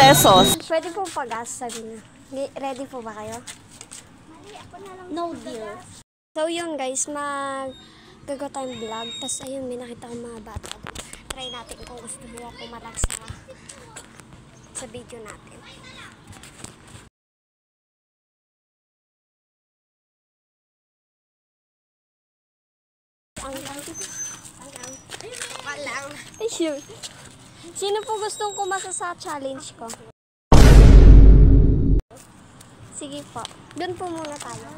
pesos. Pwede po pag-gas, sabi niya. Ready po ba kayo? No deal. So yun guys, mag-gago tayong vlog. Tapos ayun, may nakita kong mga bata. Try natin kung gusto mo pumalag sa video natin. Walang. Ayun. Sino po gustong kumasa sa challenge ko? Sige po. Doon po muna tayo.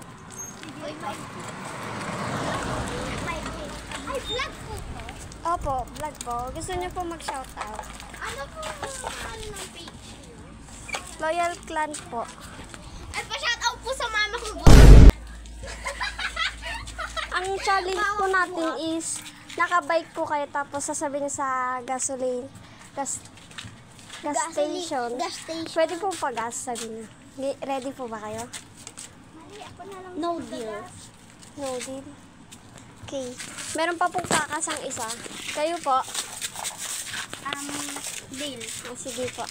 Ay, vlog po to? Opo, vlog po. Gusto niyo po mag-shoutout? Ano po ng page niyo? Loyal Clan po. Ay, pa-shoutout po sa mama ko. Ang challenge po natin is nakabike po kayo tapos sasabihin sa gas station. Gas station. Pwede po pag-gas, sabi niya. Ready po ba kayo? No deal. No deal. Okay. Meron pa pong kakasang isa. Kayo po? Deal. Sige po.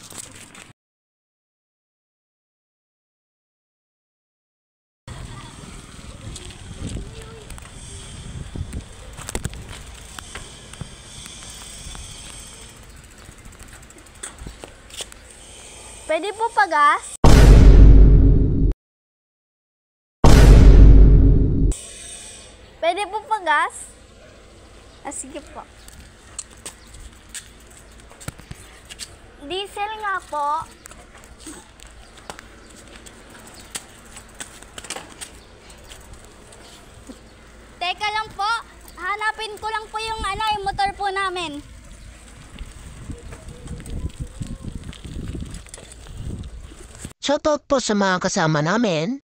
Pwede po pag-gas? Pwede po pag-gas? Sige po. Diesel nga po. Teka lang po. Hanapin ko lang po yung yung motor po namin. Shoutout po sa mga kasama namin.